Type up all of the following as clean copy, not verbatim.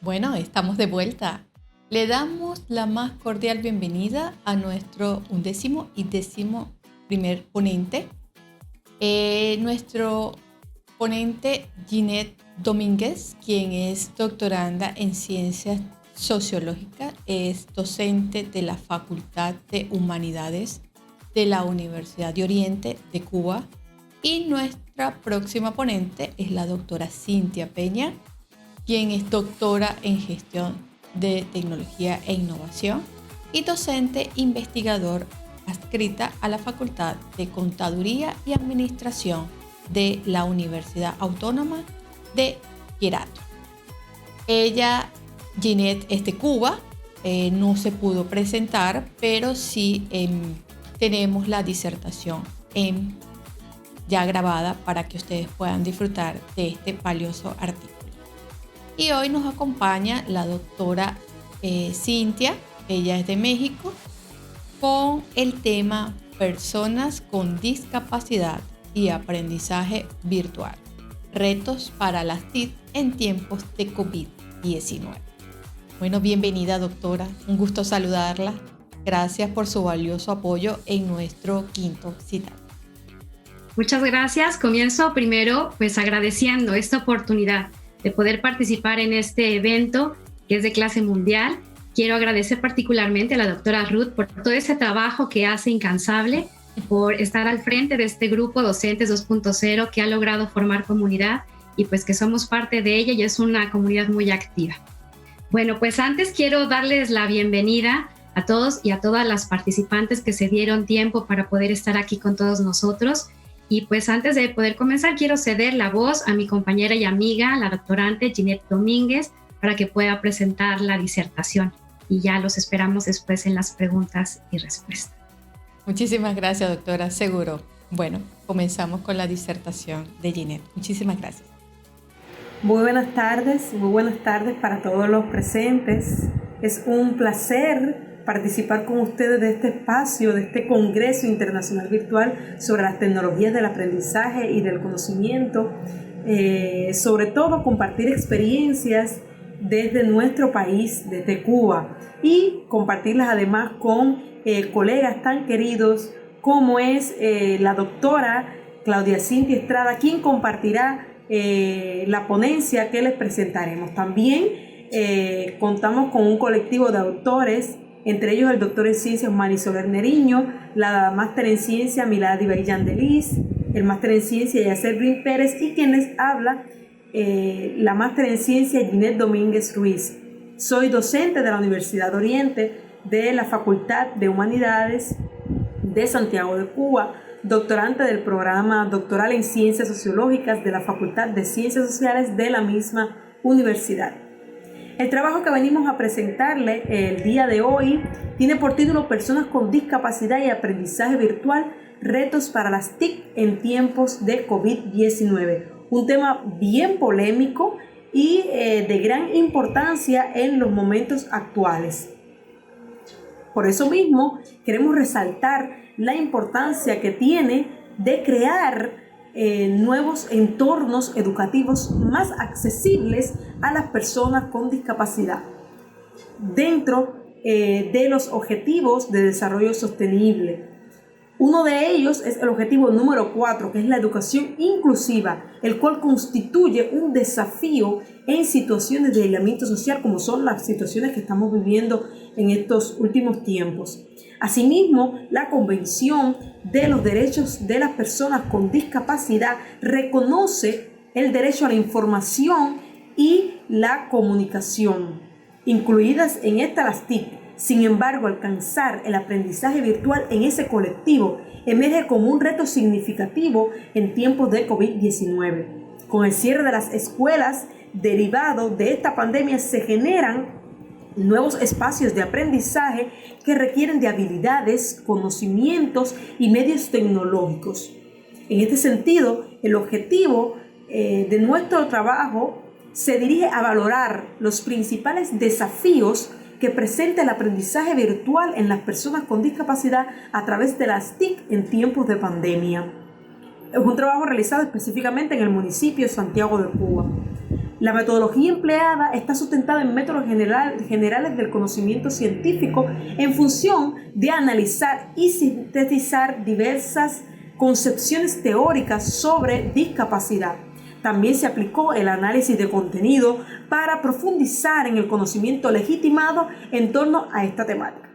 Bueno, estamos de vuelta. Le damos la más cordial bienvenida a nuestro 11º y 11º ponente. Nuestro ponente Ginette Domínguez, quien es doctoranda en Ciencias Sociológicas, es docente de la Facultad de Humanidades de la Universidad de Oriente de Cuba. Y nuestra próxima ponente es la doctora Cintia Peña, quien es doctora en Gestión de Tecnología e Innovación y docente investigador adscrita a la Facultad de Contaduría y Administración de la Universidad Autónoma de Quirato. Ella, Ginette, es de Cuba, no se pudo presentar, pero sí tenemos la disertación ya grabada para que ustedes puedan disfrutar de este valioso artículo. Y hoy nos acompaña la doctora Cintia, ella es de México, con el tema Personas con discapacidad y aprendizaje virtual, retos para las TIC en tiempos de COVID-19. Bueno, bienvenida doctora, un gusto saludarla. Gracias por su valioso apoyo en nuestro quinto citado. Muchas gracias. Comienzo primero pues agradeciendo esta oportunidad de poder participar en este evento que es de clase mundial. Quiero agradecer particularmente a la doctora Ruth por todo ese trabajo que hace incansable, por estar al frente de este grupo Docentes 2.0 que ha logrado formar comunidad y pues que somos parte de ella y es una comunidad muy activa. Bueno, pues antes quiero darles la bienvenida a todos y a todas las participantes que se dieron tiempo para poder estar aquí con todos nosotros. Y pues antes de poder comenzar, quiero ceder la voz a mi compañera y amiga, la doctorante Ginette Domínguez, para que pueda presentar la disertación. Y ya los esperamos después en las preguntas y respuestas. Muchísimas gracias, doctora, seguro. Bueno, comenzamos con la disertación de Ginette. Muchísimas gracias. Muy buenas tardes para todos los presentes. Es un placer participar con ustedes de este espacio, de este Congreso Internacional Virtual sobre las tecnologías del aprendizaje y del conocimiento. Sobre todo compartir experiencias desde nuestro país, desde Cuba, y compartirlas además con colegas tan queridos como es la doctora Claudia Cintia Estrada, quien compartirá la ponencia que les presentaremos. También contamos con un colectivo de autores, entre ellos el doctor en Ciencias Manny Soler Neriño, la máster en Ciencia Milady Baillán de Lis, el máster en Ciencia Yacer Brin Pérez y quien les habla, la máster en Ciencia Ginette Domínguez Ruiz. Soy docente de la Universidad de Oriente de la Facultad de Humanidades de Santiago de Cuba, doctorante del programa doctoral en Ciencias Sociológicas de la Facultad de Ciencias Sociales de la misma universidad. El trabajo que venimos a presentarle el día de hoy tiene por título Personas con discapacidad y aprendizaje virtual, retos para las TIC en tiempos de COVID-19. Un tema bien polémico y de gran importancia en los momentos actuales. Por eso mismo queremos resaltar la importancia que tiene de crear nuevos entornos educativos más accesibles a las personas con discapacidad dentro de los objetivos de desarrollo sostenible. Uno de ellos es el objetivo número 4, que es la educación inclusiva, el cual constituye un desafío en situaciones de aislamiento social, como son las situaciones que estamos viviendo en estos últimos tiempos. Asimismo, la Convención de los Derechos de las Personas con Discapacidad reconoce el derecho a la información y la comunicación, incluidas en esta las TIC. Sin embargo, alcanzar el aprendizaje virtual en ese colectivo emerge como un reto significativo en tiempos de COVID-19. Con el cierre de las escuelas derivado de esta pandemia se generan nuevos espacios de aprendizaje que requieren de habilidades, conocimientos y medios tecnológicos. En este sentido, el objetivo de nuestro trabajo se dirige a valorar los principales desafíos que presenta el aprendizaje virtual en las personas con discapacidad a través de las TIC en tiempos de pandemia. Es un trabajo realizado específicamente en el municipio de Santiago de Cuba. La metodología empleada está sustentada en métodos generales del conocimiento científico en función de analizar y sintetizar diversas concepciones teóricas sobre discapacidad. También se aplicó el análisis de contenido para profundizar en el conocimiento legitimado en torno a esta temática.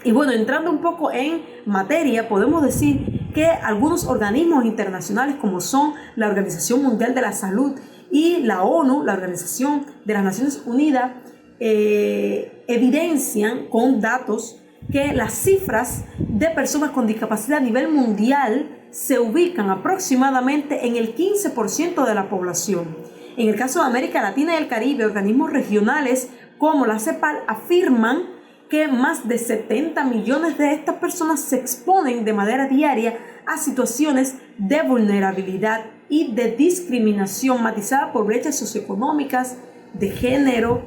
Y bueno, entrando un poco en materia, podemos decir que algunos organismos internacionales como son la Organización Mundial de la Salud y la ONU, la Organización de las Naciones Unidas, evidencian con datos que las cifras de personas con discapacidad a nivel mundial se ubican aproximadamente en el 15% de la población. En el caso de América Latina y el Caribe, organismos regionales como la CEPAL afirman que más de 70 millones de estas personas se exponen de manera diaria a situaciones de vulnerabilidad y de discriminación matizada por brechas socioeconómicas, de género,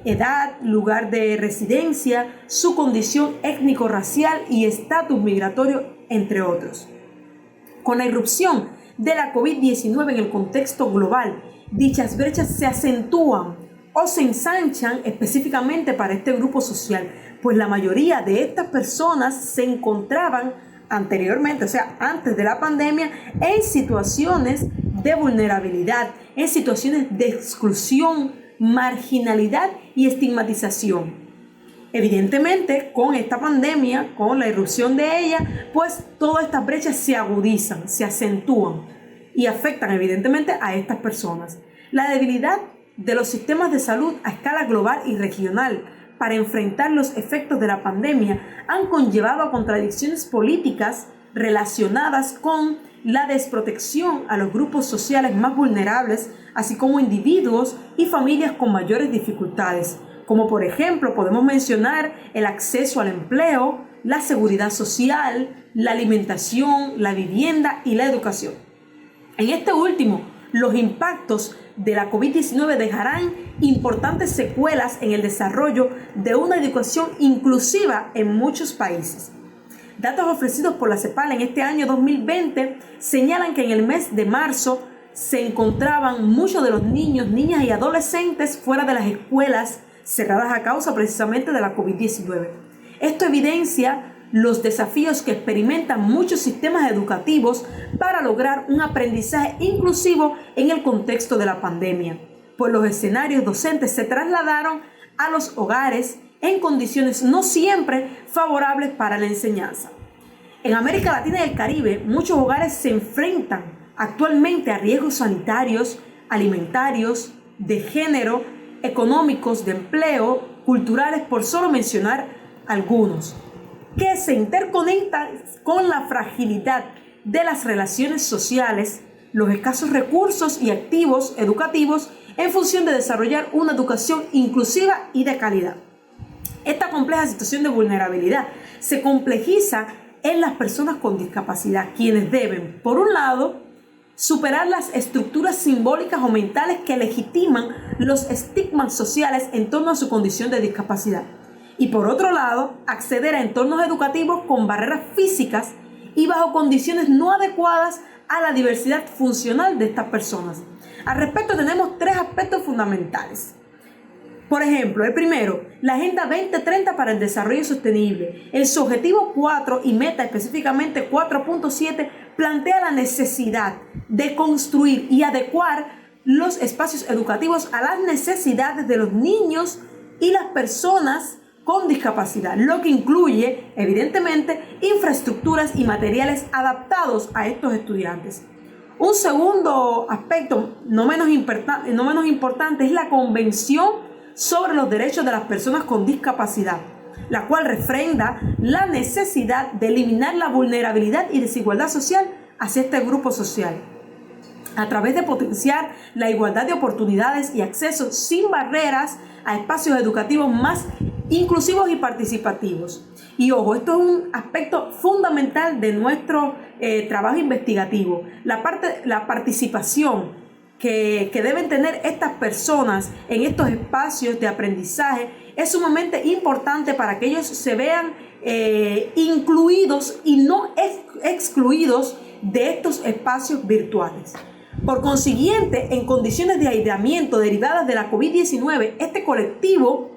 edad, lugar de residencia, su condición étnico-racial y estatus migratorio, entre otros. Con la irrupción de la COVID-19 en el contexto global, dichas brechas se acentúan o se ensanchan específicamente para este grupo social, pues la mayoría de estas personas se encontraban anteriormente, o sea, antes de la pandemia, en situaciones de vulnerabilidad, en situaciones de exclusión, marginalidad y estigmatización. Evidentemente, con esta pandemia, con la irrupción de ella, pues todas estas brechas se agudizan, se acentúan y afectan evidentemente a estas personas. La debilidad de los sistemas de salud a escala global y regional para enfrentar los efectos de la pandemia han conllevado a contradicciones políticas relacionadas con la desprotección a los grupos sociales más vulnerables, así como individuos y familias con mayores dificultades, como por ejemplo podemos mencionar el acceso al empleo, la seguridad social, la alimentación, la vivienda y la educación. En este último, los impactos de la COVID-19 dejarán importantes secuelas en el desarrollo de una educación inclusiva en muchos países. Datos ofrecidos por la CEPAL en este año 2020 señalan que en el mes de marzo se encontraban muchos de los niños, niñas y adolescentes fuera de las escuelas cerradas a causa precisamente de la COVID-19. Esto evidencia los desafíos que experimentan muchos sistemas educativos para lograr un aprendizaje inclusivo en el contexto de la pandemia, pues los escenarios docentes se trasladaron a los hogares en condiciones no siempre favorables para la enseñanza. En América Latina y el Caribe, muchos hogares se enfrentan actualmente a riesgos sanitarios, alimentarios, de género, económicos, de empleo, culturales, por solo mencionar algunos, que se interconectan con la fragilidad de las relaciones sociales, los escasos recursos y activos educativos en función de desarrollar una educación inclusiva y de calidad. Esta compleja situación de vulnerabilidad se complejiza en las personas con discapacidad, quienes deben, por un lado, superar las estructuras simbólicas o mentales que legitiman los estigmas sociales en torno a su condición de discapacidad. Y por otro lado, acceder a entornos educativos con barreras físicas y bajo condiciones no adecuadas a la diversidad funcional de estas personas. Al respecto tenemos 3 aspectos fundamentales. Por ejemplo, el primero, la Agenda 2030 para el Desarrollo Sostenible. En su objetivo 4 y meta específicamente 4.7 plantea la necesidad de construir y adecuar los espacios educativos a las necesidades de los niños y las personas con discapacidad, lo que incluye, evidentemente, infraestructuras y materiales adaptados a estos estudiantes. Un segundo aspecto no menos importante es la Convención sobre los Derechos de las Personas con Discapacidad, la cual refrenda la necesidad de eliminar la vulnerabilidad y desigualdad social hacia este grupo social, a través de potenciar la igualdad de oportunidades y acceso sin barreras a espacios educativos más inclusivos y participativos. Y ojo, esto es un aspecto fundamental de nuestro trabajo investigativo, la participación que deben tener estas personas en estos espacios de aprendizaje es sumamente importante para que ellos se vean incluidos y no excluidos de estos espacios virtuales. Por consiguiente, en condiciones de aislamiento derivadas de la COVID-19, este colectivo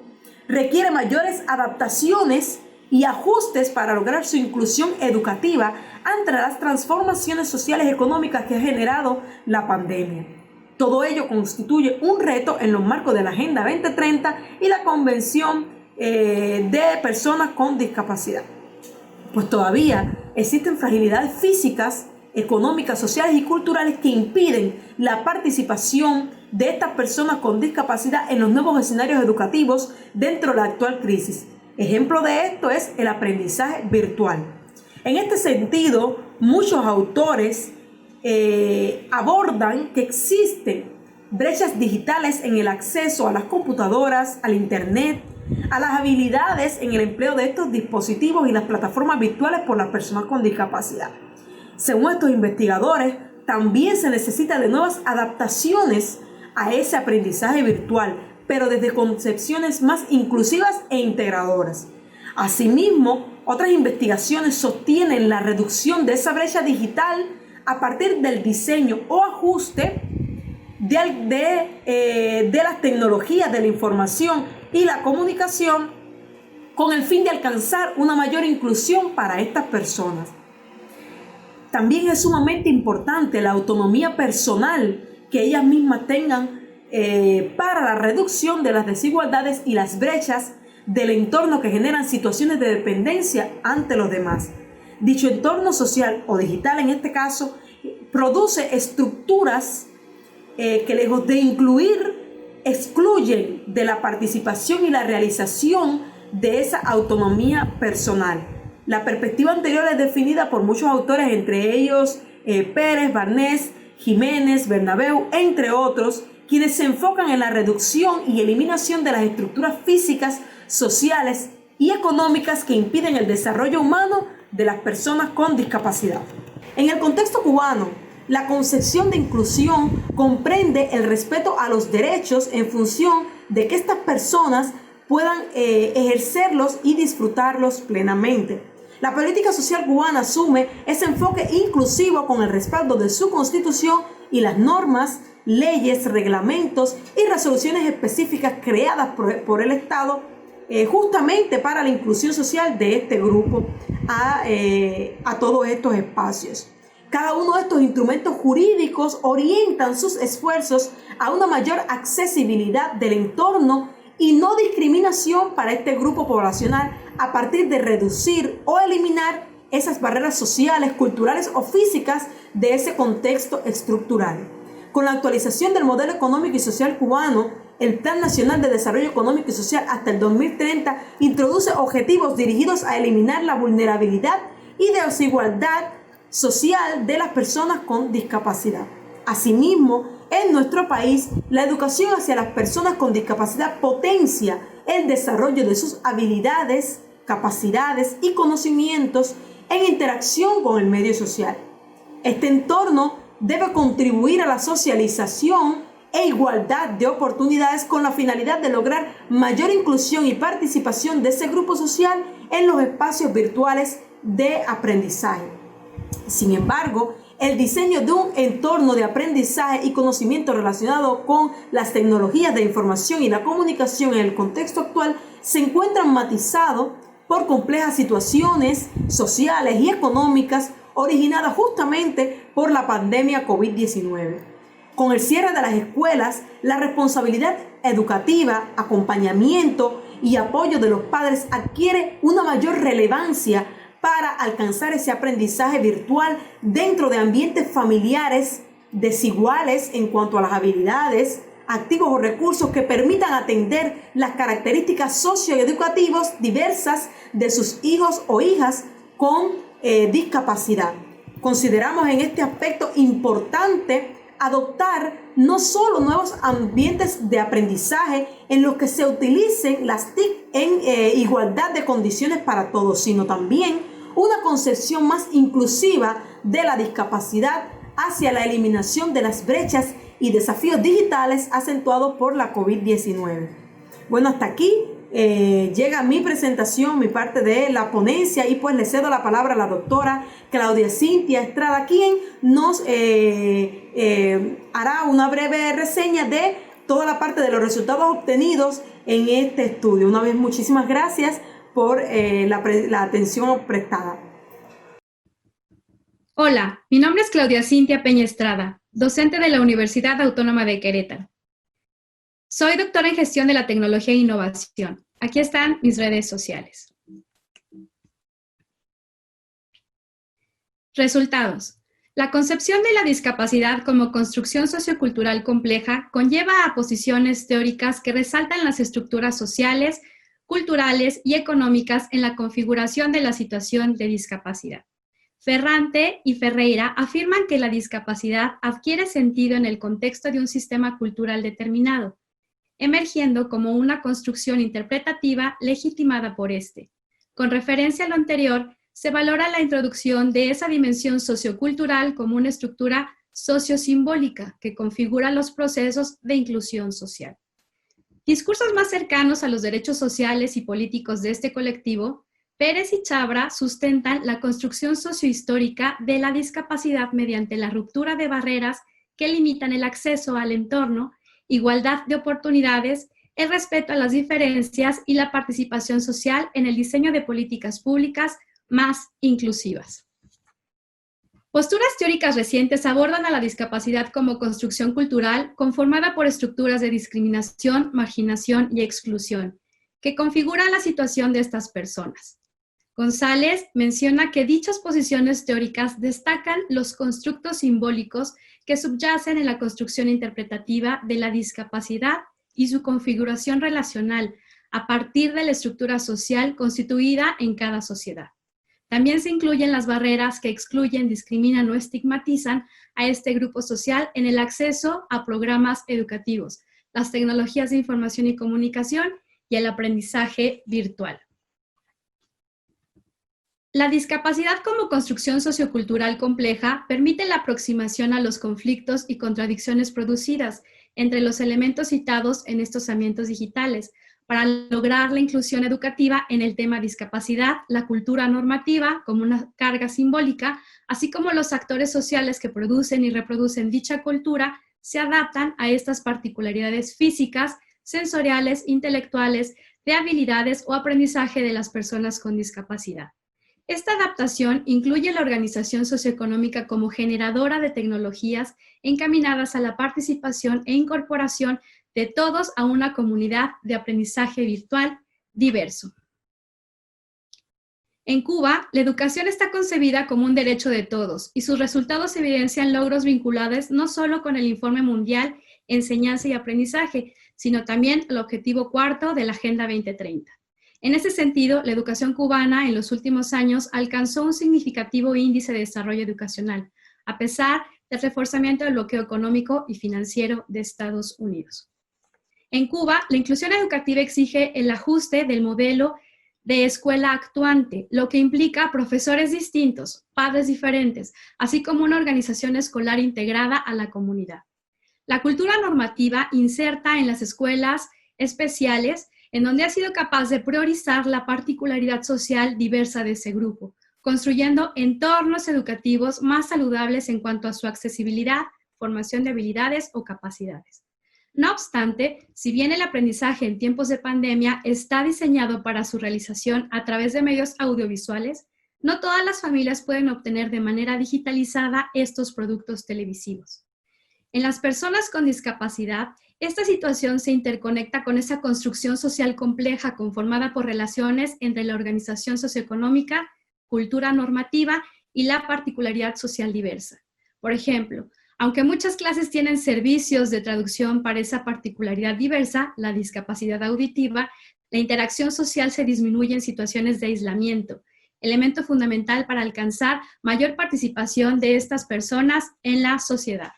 requiere mayores adaptaciones y ajustes para lograr su inclusión educativa ante las transformaciones sociales y económicas que ha generado la pandemia. Todo ello constituye un reto en los marcos de la Agenda 2030 y la Convención de Personas con Discapacidad. Pues todavía existen fragilidades físicas, económicas, sociales y culturales que impiden la participación de estas personas con discapacidad en los nuevos escenarios educativos dentro de la actual crisis. Ejemplo de esto es el aprendizaje virtual. En este sentido, muchos autores abordan que existen brechas digitales en el acceso a las computadoras, al internet, a las habilidades en el empleo de estos dispositivos y las plataformas virtuales por las personas con discapacidad. Según estos investigadores, también se necesita de nuevas adaptaciones a ese aprendizaje virtual, pero desde concepciones más inclusivas e integradoras. Asimismo, otras investigaciones sostienen la reducción de esa brecha digital a partir del diseño o ajuste de las tecnologías de la información y la comunicación con el fin de alcanzar una mayor inclusión para estas personas. También es sumamente importante la autonomía personal que ellas mismas tengan para la reducción de las desigualdades y las brechas del entorno que generan situaciones de dependencia ante los demás. Dicho entorno social o digital en este caso produce estructuras que lejos de incluir, excluyen de la participación y la realización de esa autonomía personal. La perspectiva anterior es definida por muchos autores, entre ellos Pérez, Barnés, Jiménez, Bernabeu, entre otros, quienes se enfocan en la reducción y eliminación de las estructuras físicas, sociales y económicas que impiden el desarrollo humano de las personas con discapacidad. En el contexto cubano, la concepción de inclusión comprende el respeto a los derechos en función de que estas personas puedan ejercerlos y disfrutarlos plenamente. La política social cubana asume ese enfoque inclusivo con el respaldo de su constitución y las normas, leyes, reglamentos y resoluciones específicas creadas por el Estado justamente para la inclusión social de este grupo a todos estos espacios. Cada uno de estos instrumentos jurídicos orientan sus esfuerzos a una mayor accesibilidad del entorno y no discriminación para este grupo poblacional a partir de reducir o eliminar esas barreras sociales, culturales o físicas de ese contexto estructural. Con la actualización del modelo económico y social cubano, el Plan Nacional de Desarrollo Económico y Social hasta el 2030 introduce objetivos dirigidos a eliminar la vulnerabilidad y desigualdad social de las personas con discapacidad. Asimismo, en nuestro país, la educación hacia las personas con discapacidad potencia el desarrollo de sus habilidades, capacidades y conocimientos en interacción con el medio social. Este entorno debe contribuir a la socialización e igualdad de oportunidades con la finalidad de lograr mayor inclusión y participación de ese grupo social en los espacios virtuales de aprendizaje. Sin embargo, el diseño de un entorno de aprendizaje y conocimiento relacionado con las tecnologías de información y la comunicación en el contexto actual se encuentra matizado por complejas situaciones sociales y económicas originadas justamente por la pandemia COVID-19. Con el cierre de las escuelas, la responsabilidad educativa, acompañamiento y apoyo de los padres adquiere una mayor relevancia para alcanzar ese aprendizaje virtual dentro de ambientes familiares desiguales en cuanto a las habilidades, activos o recursos que permitan atender las características socioeducativas diversas de sus hijos o hijas con discapacidad. Consideramos en este aspecto importante adoptar no solo nuevos ambientes de aprendizaje en los que se utilicen las TIC en igualdad de condiciones para todos, sino también una concepción más inclusiva de la discapacidad hacia la eliminación de las brechas y desafíos digitales acentuados por la COVID-19. Bueno, hasta aquí llega mi presentación, mi parte de la ponencia, y pues le cedo la palabra a la doctora Claudia Cintia Estrada, quien nos hará una breve reseña de toda la parte de los resultados obtenidos en este estudio. Una vez, muchísimas gracias por la atención prestada. Hola, mi nombre es Claudia Cintia Peña Estrada, docente de la Universidad Autónoma de Querétaro. Soy doctora en Gestión de la Tecnología e Innovación. Aquí están mis redes sociales. Resultados. La concepción de la discapacidad como construcción sociocultural compleja conlleva a posiciones teóricas que resaltan las estructuras sociales, culturales y económicas en la configuración de la situación de discapacidad. Ferrante y Ferreira afirman que la discapacidad adquiere sentido en el contexto de un sistema cultural determinado, emergiendo como una construcción interpretativa legitimada por este. Con referencia a lo anterior, se valora la introducción de esa dimensión sociocultural como una estructura sociosimbólica que configura los procesos de inclusión social. Discursos más cercanos a los derechos sociales y políticos de este colectivo, Pérez y Chabra sustentan la construcción sociohistórica de la discapacidad mediante la ruptura de barreras que limitan el acceso al entorno, igualdad de oportunidades, el respeto a las diferencias y la participación social en el diseño de políticas públicas más inclusivas. Posturas teóricas recientes abordan a la discapacidad como construcción cultural conformada por estructuras de discriminación, marginación y exclusión, que configuran la situación de estas personas. González menciona que dichas posiciones teóricas destacan los constructos simbólicos que subyacen en la construcción interpretativa de la discapacidad y su configuración relacional a partir de la estructura social constituida en cada sociedad. También se incluyen las barreras que excluyen, discriminan o estigmatizan a este grupo social en el acceso a programas educativos, las tecnologías de información y comunicación y el aprendizaje virtual. La discapacidad como construcción sociocultural compleja permite la aproximación a los conflictos y contradicciones producidas entre los elementos citados en estos ambientes digitales, para lograr la inclusión educativa en el tema discapacidad, la cultura normativa como una carga simbólica, así como los actores sociales que producen y reproducen dicha cultura, se adaptan a estas particularidades físicas, sensoriales, intelectuales, de habilidades o aprendizaje de las personas con discapacidad. Esta adaptación incluye la organización socioeconómica como generadora de tecnologías encaminadas a la participación e incorporación de todos a una comunidad de aprendizaje virtual diverso. En Cuba, la educación está concebida como un derecho de todos y sus resultados evidencian logros vinculados no solo con el Informe Mundial Enseñanza y Aprendizaje, sino también el objetivo cuarto de la Agenda 2030. En ese sentido, la educación cubana en los últimos años alcanzó un significativo índice de desarrollo educacional, a pesar del reforzamiento del bloqueo económico y financiero de Estados Unidos. En Cuba, la inclusión educativa exige el ajuste del modelo de escuela actuante, lo que implica profesores distintos, padres diferentes, así como una organización escolar integrada a la comunidad. La cultura normativa inserta en las escuelas especiales, en donde ha sido capaz de priorizar la particularidad social diversa de ese grupo, construyendo entornos educativos más saludables en cuanto a su accesibilidad, formación de habilidades o capacidades. No obstante, si bien el aprendizaje en tiempos de pandemia está diseñado para su realización a través de medios audiovisuales, no todas las familias pueden obtener de manera digitalizada estos productos televisivos. En las personas con discapacidad, esta situación se interconecta con esa construcción social compleja conformada por relaciones entre la organización socioeconómica, cultura normativa y la particularidad social diversa. Por ejemplo, aunque muchas clases tienen servicios de traducción para esa particularidad diversa, la discapacidad auditiva, la interacción social se disminuye en situaciones de aislamiento, elemento fundamental para alcanzar mayor participación de estas personas en la sociedad.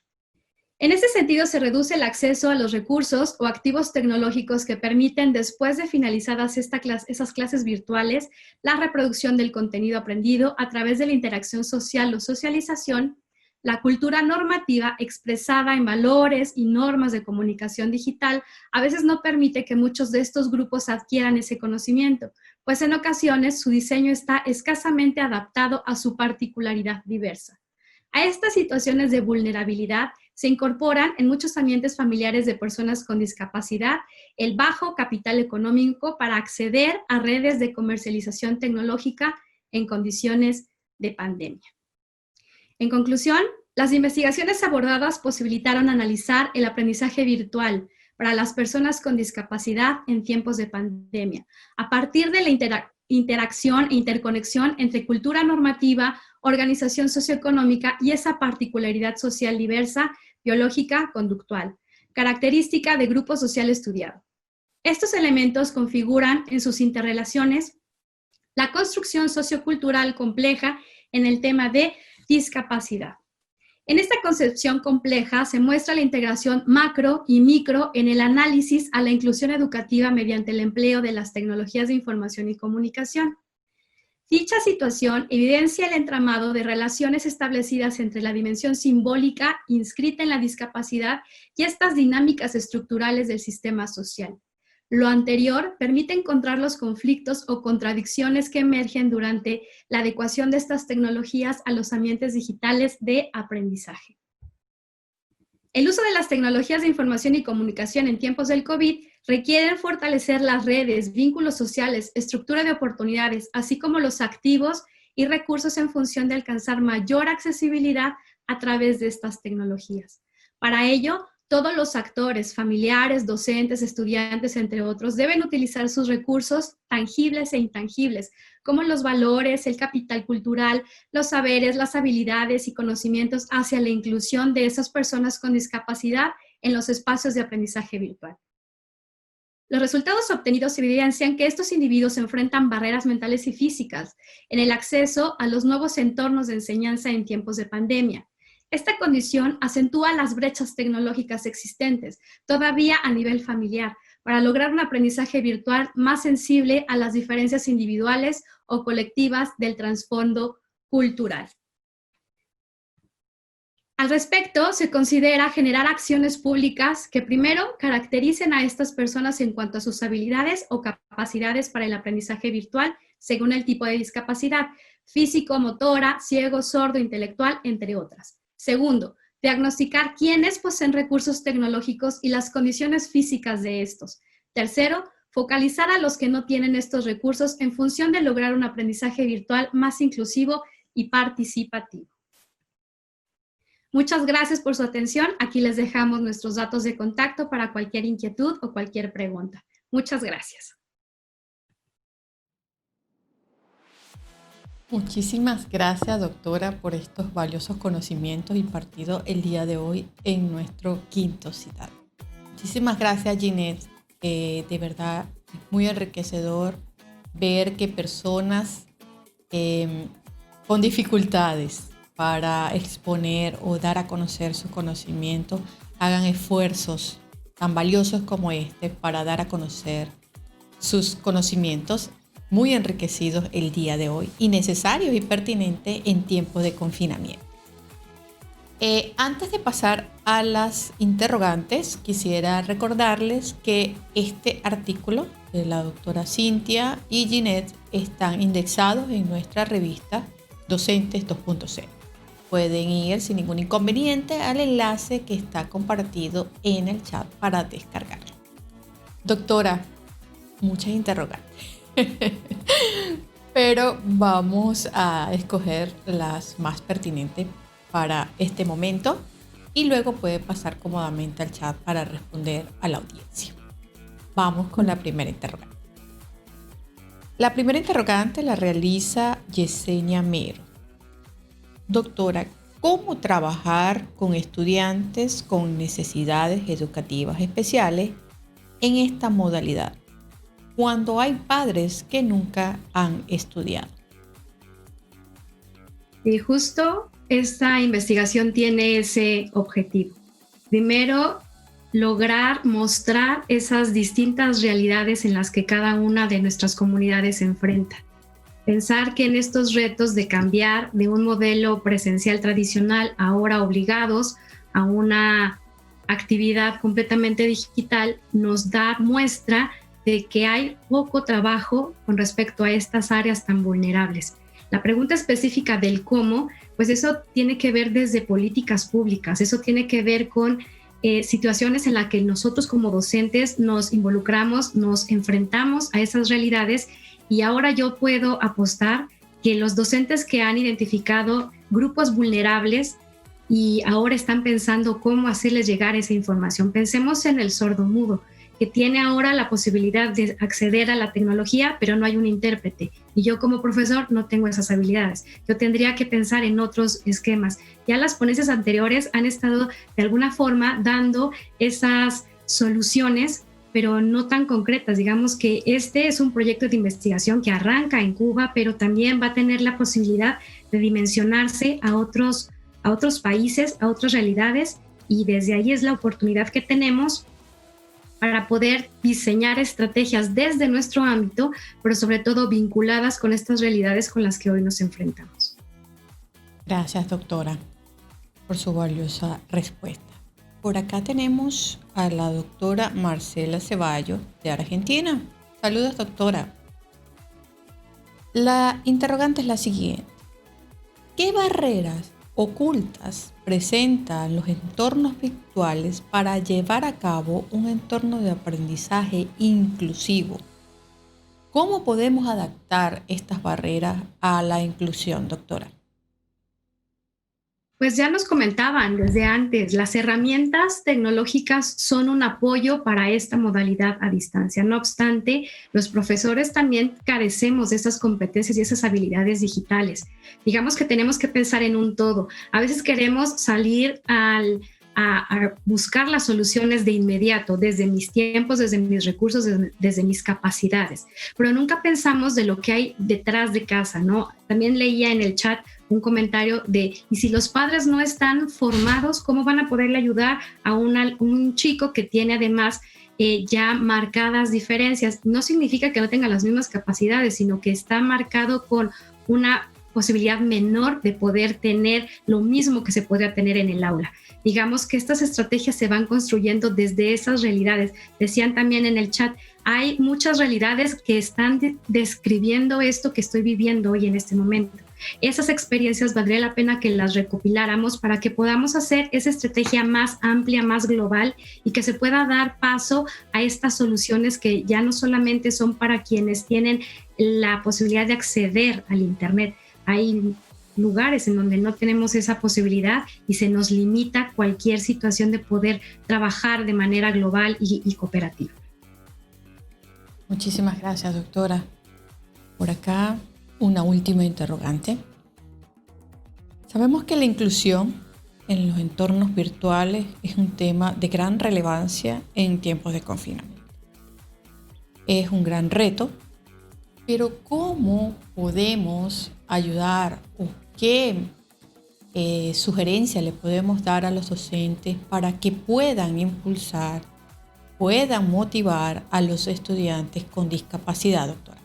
En ese sentido, se reduce el acceso a los recursos o activos tecnológicos que permiten, después de finalizadas esas clases virtuales, la reproducción del contenido aprendido a través de la interacción social o socialización, la cultura normativa expresada en valores y normas de comunicación digital a veces no permite que muchos de estos grupos adquieran ese conocimiento, pues en ocasiones su diseño está escasamente adaptado a su particularidad diversa. A estas situaciones de vulnerabilidad se incorporan en muchos ambientes familiares de personas con discapacidad el bajo capital económico para acceder a redes de comercialización tecnológica en condiciones de pandemia. En conclusión, las investigaciones abordadas posibilitaron analizar el aprendizaje virtual para las personas con discapacidad en tiempos de pandemia, a partir de la interacción e interconexión entre cultura normativa, organización socioeconómica y esa particularidad social diversa, biológica, conductual, característica de grupo social estudiado. Estos elementos configuran en sus interrelaciones la construcción sociocultural compleja en el tema de discapacidad. En esta concepción compleja se muestra la integración macro y micro en el análisis a la inclusión educativa mediante el empleo de las tecnologías de información y comunicación. Dicha situación evidencia el entramado de relaciones establecidas entre la dimensión simbólica inscrita en la discapacidad y estas dinámicas estructurales del sistema social. Lo anterior permite encontrar los conflictos o contradicciones que emergen durante la adecuación de estas tecnologías a los ambientes digitales de aprendizaje. El uso de las tecnologías de información y comunicación en tiempos del COVID requieren fortalecer las redes, vínculos sociales, estructura de oportunidades, así como los activos y recursos en función de alcanzar mayor accesibilidad a través de estas tecnologías. Para ello, todos los actores, familiares, docentes, estudiantes, entre otros, deben utilizar sus recursos tangibles e intangibles, como los valores, el capital cultural, los saberes, las habilidades y conocimientos hacia la inclusión de esas personas con discapacidad en los espacios de aprendizaje virtual. Los resultados obtenidos evidencian que estos individuos enfrentan barreras mentales y físicas en el acceso a los nuevos entornos de enseñanza en tiempos de pandemia. Esta condición acentúa las brechas tecnológicas existentes, todavía a nivel familiar, para lograr un aprendizaje virtual más sensible a las diferencias individuales o colectivas del trasfondo cultural. Al respecto, se considera generar acciones públicas que primero caractericen a estas personas en cuanto a sus habilidades o capacidades para el aprendizaje virtual según el tipo de discapacidad, físico, motora, ciego, sordo, intelectual, entre otras. Segundo, diagnosticar quiénes poseen recursos tecnológicos y las condiciones físicas de estos. Tercero, focalizar a los que no tienen estos recursos en función de lograr un aprendizaje virtual más inclusivo y participativo. Muchas gracias por su atención. Aquí les dejamos nuestros datos de contacto para cualquier inquietud o cualquier pregunta. Muchas gracias. Muchísimas gracias, doctora, por estos valiosos conocimientos impartidos el día de hoy en nuestro quinto CITAD. Muchísimas gracias, Ginette. De verdad, es muy enriquecedor ver que personas con dificultades para exponer o dar a conocer su conocimiento hagan esfuerzos tan valiosos como este para dar a conocer sus conocimientos muy enriquecidos el día de hoy y necesarios y pertinentes en tiempos de confinamiento. Antes de pasar a las interrogantes, quisiera recordarles que este artículo de la doctora Cintia y Ginette están indexados en nuestra revista Docentes 2.0. Pueden ir sin ningún inconveniente al enlace que está compartido en el chat para descargarlo. Doctora, muchas interrogantes. Pero vamos a escoger las más pertinentes para este momento y luego puede pasar cómodamente al chat para responder a la audiencia. Vamos con la primera interrogante. La primera interrogante la realiza Yesenia Mero. Doctora, ¿cómo trabajar con estudiantes con necesidades educativas especiales en esta modalidad cuando hay padres que nunca han estudiado? Y justo esta investigación tiene ese objetivo. Primero, lograr mostrar esas distintas realidades en las que cada una de nuestras comunidades se enfrenta. Pensar que en estos retos de cambiar de un modelo presencial tradicional, ahora obligados a una actividad completamente digital, nos da muestra de que hay poco trabajo con respecto a estas áreas tan vulnerables. La pregunta específica del cómo, pues eso tiene que ver desde políticas públicas, eso tiene que ver con situaciones en las que nosotros como docentes nos involucramos, nos enfrentamos a esas realidades, y ahora yo puedo apostar que los docentes que han identificado grupos vulnerables y ahora están pensando cómo hacerles llegar esa información. Pensemos en el sordomudo, que tiene ahora la posibilidad de acceder a la tecnología, pero no hay un intérprete. Y yo como profesor no tengo esas habilidades. Yo tendría que pensar en otros esquemas. Ya las ponencias anteriores han estado de alguna forma dando esas soluciones, pero no tan concretas. Digamos que este es un proyecto de investigación que arranca en Cuba, pero también va a tener la posibilidad de dimensionarse a otros países, a otras realidades, y desde ahí es la oportunidad que tenemos para poder diseñar estrategias desde nuestro ámbito, pero sobre todo vinculadas con estas realidades con las que hoy nos enfrentamos. Gracias, doctora, por su valiosa respuesta. Por acá tenemos a la doctora Marcela Ceballos de Argentina. Saludos, doctora. La interrogante es la siguiente. ¿Qué barreras ocultas presentan los entornos virtuales para llevar a cabo un entorno de aprendizaje inclusivo? ¿Cómo podemos adaptar estas barreras a la inclusión, doctora? Pues ya nos comentaban desde antes, las herramientas tecnológicas son un apoyo para esta modalidad a distancia. No obstante, los profesores también carecemos de esas competencias y esas habilidades digitales. Digamos que tenemos que pensar en un todo. A veces queremos salir a buscar las soluciones de inmediato, desde mis tiempos, desde mis recursos, desde mis capacidades, pero nunca pensamos de lo que hay detrás de casa, ¿no? También leía en el chat un comentario de, ¿y si los padres no están formados, cómo van a poderle ayudar a un chico que tiene además ya marcadas diferencias? No significa que no tenga las mismas capacidades, sino que está marcado con una posibilidad menor de poder tener lo mismo que se podría tener en el aula. Digamos que estas estrategias se van construyendo desde esas realidades. Decían también en el chat, hay muchas realidades que están describiendo esto que estoy viviendo hoy en este momento. Esas experiencias valdría la pena que las recopiláramos para que podamos hacer esa estrategia más amplia, más global, y que se pueda dar paso a estas soluciones que ya no solamente son para quienes tienen la posibilidad de acceder al Internet. Hay lugares en donde no tenemos esa posibilidad y se nos limita cualquier situación de poder trabajar de manera global y cooperativa. Muchísimas gracias, doctora. Por acá, una última interrogante. Sabemos que la inclusión en los entornos virtuales es un tema de gran relevancia en tiempos de confinamiento. Es un gran reto, pero ¿cómo podemos ayudar o qué sugerencia le podemos dar a los docentes para que puedan impulsar, puedan motivar a los estudiantes con discapacidad, doctora?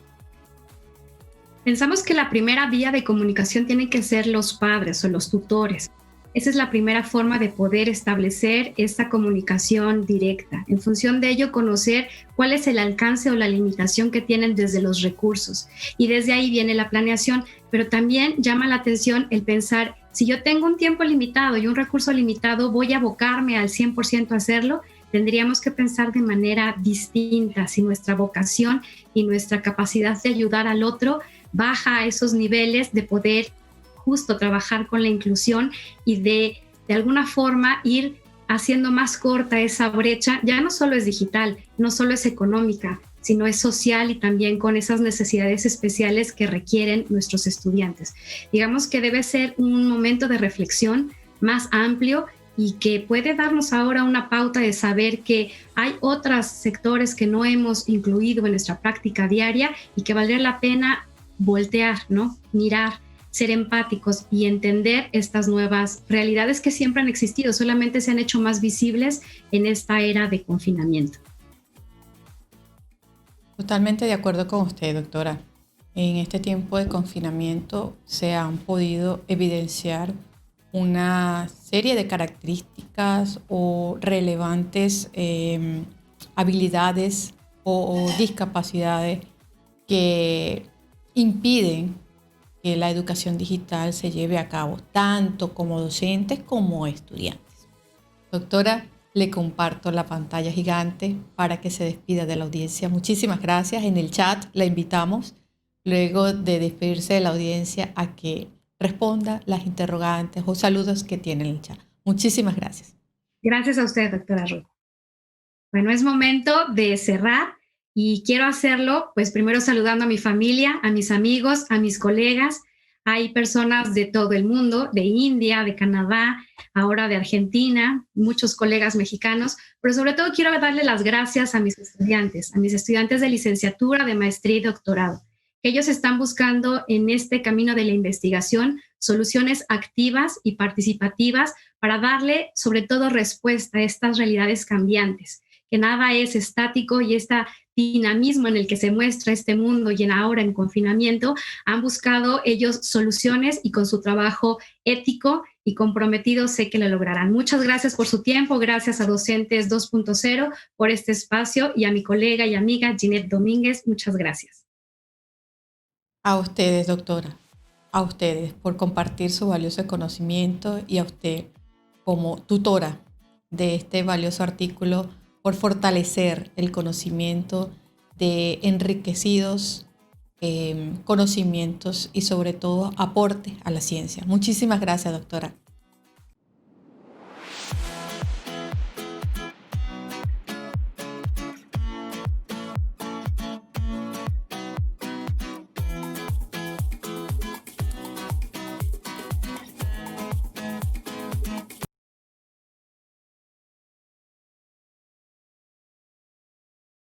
Pensamos que la primera vía de comunicación tienen que ser los padres o los tutores. Esa es la primera forma de poder establecer esta comunicación directa. En función de ello, conocer cuál es el alcance o la limitación que tienen desde los recursos. Y desde ahí viene la planeación, pero también llama la atención el pensar, si yo tengo un tiempo limitado y un recurso limitado, ¿voy a abocarme al 100% a hacerlo? Tendríamos que pensar de manera distinta si nuestra vocación y nuestra capacidad de ayudar al otro baja a esos niveles de poder justo trabajar con la inclusión y de alguna forma ir haciendo más corta esa brecha. Ya no solo es digital, no solo es económica, sino es social y también con esas necesidades especiales que requieren nuestros estudiantes. Digamos que debe ser un momento de reflexión más amplio y que puede darnos ahora una pauta de saber que hay otros sectores que no hemos incluido en nuestra práctica diaria y que valdría la pena voltear, ¿no? Mirar, ser empáticos y entender estas nuevas realidades que siempre han existido, solamente se han hecho más visibles en esta era de confinamiento. Totalmente de acuerdo con usted, doctora. en este tiempo de confinamiento se han podido evidenciar una serie de características o relevantes habilidades o discapacidades que impiden que la educación digital se lleve a cabo, tanto como docentes como estudiantes. Doctora, le comparto la pantalla gigante para que se despida de la audiencia. Muchísimas gracias. En el chat la invitamos, luego de despedirse de la audiencia, a que responda las interrogantes o saludos que tiene en el chat. Muchísimas gracias. Gracias a usted, doctora Ruth. Bueno, es momento de cerrar y quiero hacerlo, pues primero saludando a mi familia, a mis amigos, a mis colegas. Hay personas de todo el mundo, de India, de Canadá, ahora de Argentina, muchos colegas mexicanos, pero sobre todo quiero darle las gracias a mis estudiantes de licenciatura, de maestría y doctorado, que ellos están buscando en este camino de la investigación soluciones activas y participativas para darle sobre todo respuesta a estas realidades cambiantes, que nada es estático, y este dinamismo en el que se muestra este mundo y ahora en confinamiento, han buscado ellos soluciones, y con su trabajo ético y comprometido sé que lo lograrán. Muchas gracias por su tiempo, gracias a Docentes 2.0 por este espacio, y a mi colega y amiga Ginette Domínguez, muchas gracias. A ustedes, doctora, a ustedes por compartir su valioso conocimiento, y a usted como tutora de este valioso artículo por fortalecer el conocimiento de enriquecidos conocimientos y sobre todo aporte a la ciencia. Muchísimas gracias, doctora.